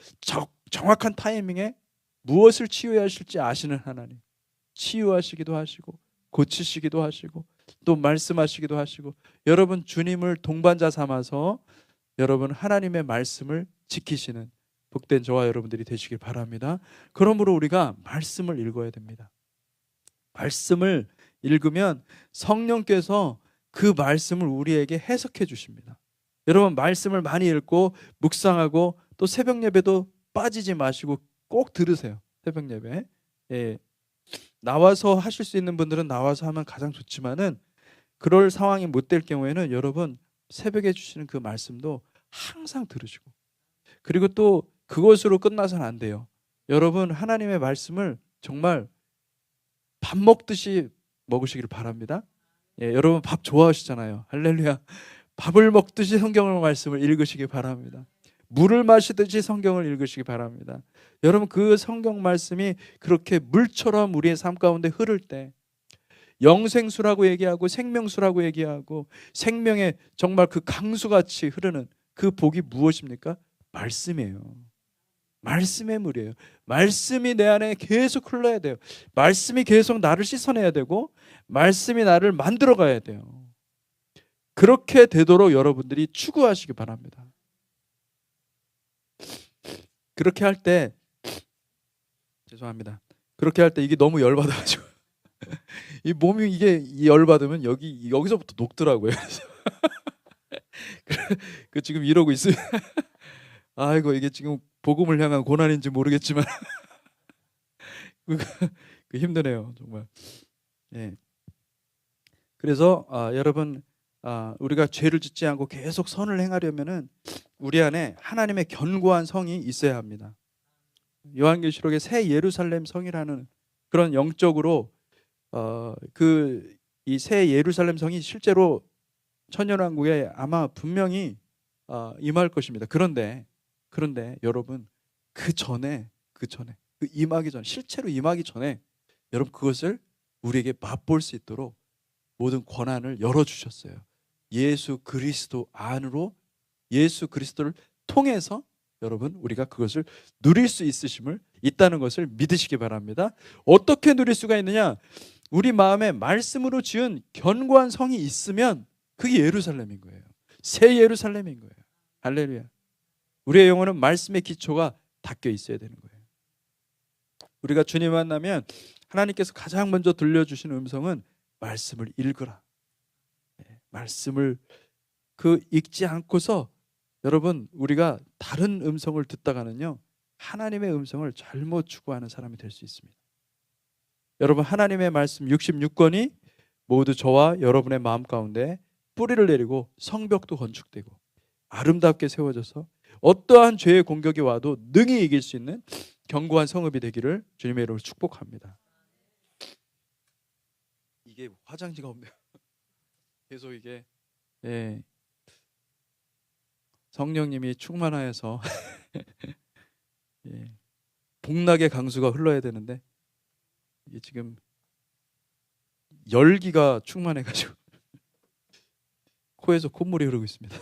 정확한 타이밍에 무엇을 치유해야 하실지 아시는 하나님, 치유하시기도 하시고 고치시기도 하시고 또 말씀하시기도 하시고, 여러분 주님을 동반자 삼아서 여러분 하나님의 말씀을 지키시는 복된 저와 여러분들이 되시길 바랍니다. 그러므로 우리가 말씀을 읽어야 됩니다. 말씀을 읽으면 성령께서 그 말씀을 우리에게 해석해 주십니다. 여러분, 말씀을 많이 읽고 묵상하고 또 새벽 예배도 빠지지 마시고 꼭 들으세요. 새벽 예배. 예. 나와서 하실 수 있는 분들은 나와서 하면 가장 좋지만은, 그럴 상황이 못 될 경우에는 여러분 새벽에 주시는 그 말씀도 항상 들으시고, 그리고 또 그것으로 끝나서는 안 돼요. 여러분, 하나님의 말씀을 정말 밥 먹듯이 먹으시길 바랍니다. 예, 여러분 밥 좋아하시잖아요. 할렐루야. 밥을 먹듯이 성경의 말씀을 읽으시기 바랍니다. 물을 마시듯이 성경을 읽으시기 바랍니다. 여러분, 그 성경 말씀이 그렇게 물처럼 우리의 삶 가운데 흐를 때, 영생수라고 얘기하고 생명수라고 얘기하고 생명의 정말 그 강수같이 흐르는 그 복이 무엇입니까? 말씀이에요. 말씀의 물이에요. 말씀이 내 안에 계속 흘러야 돼요. 말씀이 계속 나를 씻어내야 되고 말씀이 나를 만들어 가야 돼요. 그렇게 되도록 여러분들이 추구하시기 바랍니다. 그렇게 할 때, 죄송합니다. 그렇게 할 때 이게 너무 열받아가지고 이 몸이 이게 열받으면 여기서부터 녹더라고요. 그 지금 이러고 있어요. 아이고, 이게 지금 복음을 향한 고난인지 모르겠지만 그 힘드네요, 정말. 예. 그래서 여러분, 우리가 죄를 짓지 않고 계속 선을 행하려면은 우리 안에 하나님의 견고한 성이 있어야 합니다. 요한계시록의 새 예루살렘 성이라는 그런 영적으로 이 새 예루살렘 성이 실제로 천년왕국에 아마 분명히 임할 것입니다. 그런데 여러분, 그 임하기 전, 실제로 임하기 전에 여러분, 그것을 우리에게 맛볼 수 있도록 모든 권한을 열어주셨어요. 예수 그리스도 안으로, 예수 그리스도를 통해서 여러분, 우리가 그것을 누릴 수 있다는 것을 믿으시기 바랍니다. 어떻게 누릴 수가 있느냐? 우리 마음에 말씀으로 지은 견고한 성이 있으면 그게 예루살렘인 거예요. 새 예루살렘인 거예요. 할렐루야. 우리의 영혼은 말씀의 기초가 닦여 있어야 되는 거예요. 우리가 주님 만나면 하나님께서 가장 먼저 들려주시는 음성은 말씀을 읽으라. 말씀을 읽지 않고서 여러분, 우리가 다른 음성을 듣다가는요, 하나님의 음성을 잘못 추구하는 사람이 될 수 있습니다. 여러분, 하나님의 말씀 66권이 모두 저와 여러분의 마음 가운데 뿌리를 내리고 성벽도 건축되고 아름답게 세워져서 어떠한 죄의 공격이 와도 능히 이길 수 있는 견고한 성읍이 되기를 주님의 이름으로 축복합니다. 이게 화장지가 없네요. 계속 이게 성령님이 충만하여서 복락의 강수가 흘러야 되는데 이게 지금 열기가 충만해가지고 코에서 콧물이 흐르고 있습니다.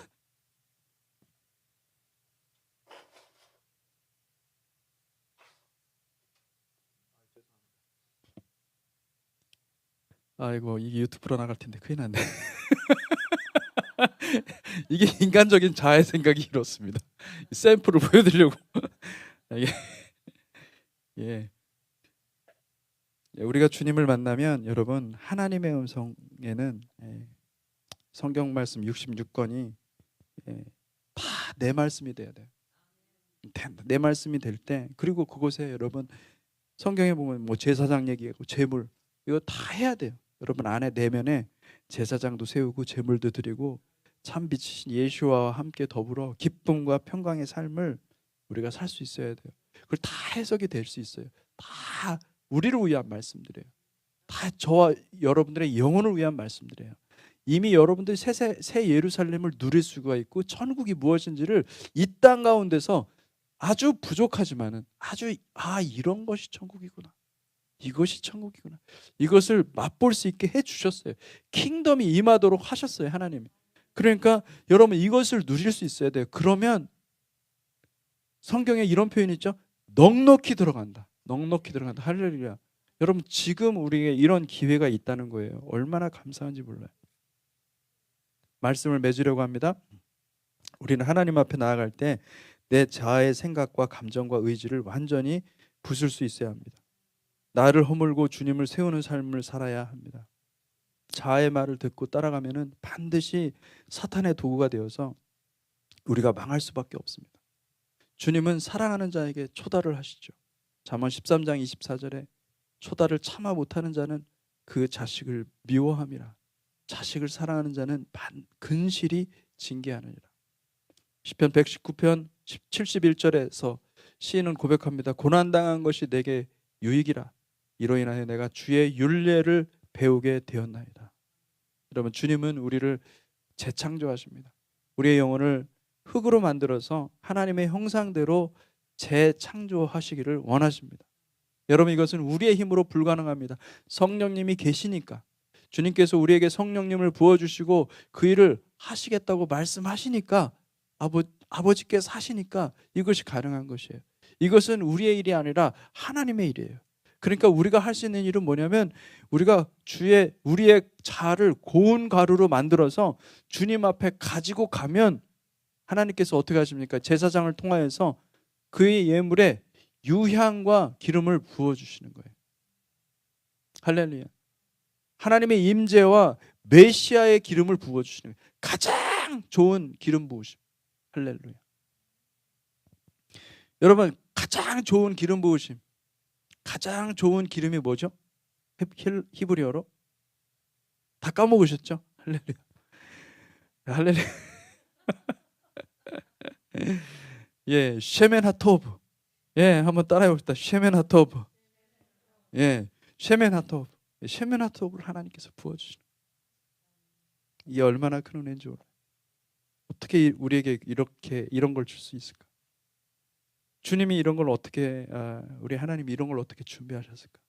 아이고, 이게 유튜브로 나갈 텐데 큰일 났네. 이게 인간적인 자의 생각이 이렇습니다. 샘플을 보여드리려고. 예. 우리가 주님을 만나면 여러분, 하나님의 음성에는 성경 말씀 66권이 다 내 말씀이 돼야 돼요. 내 말씀이 될 때, 그리고 그곳에 여러분, 성경에 보면 뭐 제사장 얘기하고 제물, 이거 다 해야 돼요. 여러분 안에 내면에 제사장도 세우고 제물도 드리고 참 빛이신 예수와 함께 더불어 기쁨과 평강의 삶을 우리가 살 수 있어야 돼요. 그걸 다 해석이 될 수 있어요. 다 우리를 위한 말씀들이에요. 다 저와 여러분들의 영혼을 위한 말씀들이에요. 이미 여러분들이 새 예루살렘을 누릴 수가 있고 천국이 무엇인지를 이 땅 가운데서 아주 부족하지만은 이런 것이 천국이구나. 이것이 천국이구나. 이것을 맛볼 수 있게 해주셨어요. 킹덤이 임하도록 하셨어요, 하나님이. 그러니까 여러분, 이것을 누릴 수 있어야 돼요. 그러면 성경에 이런 표현이 있죠. 넉넉히 들어간다. 넉넉히 들어간다. 할렐루야. 여러분, 지금 우리에게 이런 기회가 있다는 거예요. 얼마나 감사한지 몰라요. 말씀을 맺으려고 합니다. 우리는 하나님 앞에 나아갈 때 내 자아의 생각과 감정과 의지를 완전히 부술 수 있어야 합니다. 나를 허물고 주님을 세우는 삶을 살아야 합니다. 자아의 말을 듣고 따라가면은 반드시 사탄의 도구가 되어서 우리가 망할 수밖에 없습니다. 주님은 사랑하는 자에게 초달을 하시죠. 잠언 13장 24절에 초달을 참아 못하는 자는 그 자식을 미워함이라. 자식을 사랑하는 자는 근실이 징계하느니라. 시편 119편 71절에서 시인은 고백합니다. 고난당한 것이 내게 유익이라. 이로 인하여 내가 주의 율례를 배우게 되었나이다. 여러분, 주님은 우리를 재창조하십니다. 우리의 영혼을 흙으로 만들어서 하나님의 형상대로 재창조하시기를 원하십니다. 여러분, 이것은 우리의 힘으로 불가능합니다. 성령님이 계시니까, 주님께서 우리에게 성령님을 부어주시고 그 일을 하시겠다고 말씀하시니까, 아버지께서 하시니까 이것이 가능한 것이에요. 이것은 우리의 일이 아니라 하나님의 일이에요. 그러니까 우리가 할 수 있는 일은 뭐냐면 우리가 우리의 자아를 고운 가루로 만들어서 주님 앞에 가지고 가면 하나님께서 어떻게 하십니까? 제사장을 통하여서 그의 예물에 유향과 기름을 부어주시는 거예요. 할렐루야. 하나님의 임재와 메시아의 기름을 부어주시는 거예요. 가장 좋은 기름 부으심. 할렐루야. 여러분, 가장 좋은 기름 부으심, 가장 좋은 기름이 뭐죠? 히브리어로? 다 까먹으셨죠? 할렐루야. 할렐루야. 예, 쉐멘하토브. 예, 한번 따라해 봅시다. 쉐멘하토브. 예, 쉐멘하토브. 쉐멘하토브를 하나님께서 부어주시는. 이게 얼마나 큰 은혜인지 몰라요. 어떻게 우리에게 이런 걸 줄 수 있을까? 주님이 이런 걸 어떻게, 우리 하나님이 이런 걸 어떻게 준비하셨을까?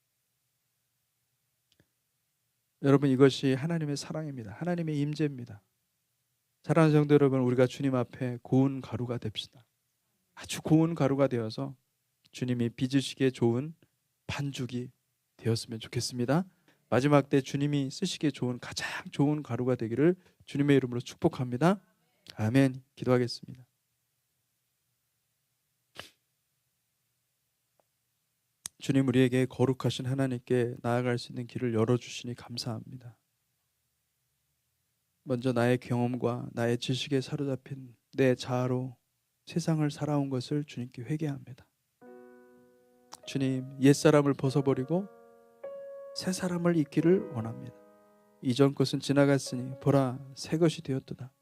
여러분, 이것이 하나님의 사랑입니다. 하나님의 임재입니다. 사랑하는 성도 여러분, 우리가 주님 앞에 고운 가루가 됩시다. 아주 고운 가루가 되어서 주님이 빚으시기에 좋은 반죽이 되었으면 좋겠습니다. 마지막 때 주님이 쓰시기에 좋은 가장 좋은 가루가 되기를 주님의 이름으로 축복합니다. 아멘. 기도하겠습니다. 주님, 우리에게 거룩하신 하나님께 나아갈 수 있는 길을 열어주시니 감사합니다. 먼저 나의 경험과 나의 지식에 사로잡힌 내 자아로 세상을 살아온 것을 주님께 회개합니다. 주님, 옛사람을 벗어버리고 새 사람을 입기를 원합니다. 이전 것은 지나갔으니 보라, 새 것이 되었도다.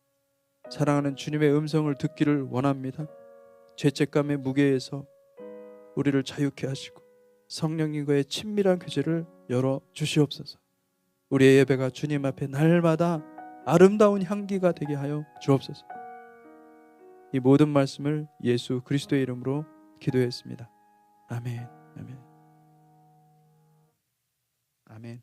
사랑하는 주님의 음성을 듣기를 원합니다. 죄책감의 무게에서 우리를 자유케 하시고 성령님과의 친밀한 교제를 열어 주시옵소서. 우리의 예배가 주님 앞에 날마다 아름다운 향기가 되게 하여 주옵소서. 이 모든 말씀을 예수 그리스도의 이름으로 기도했습니다. 아멘. 아멘. 아멘.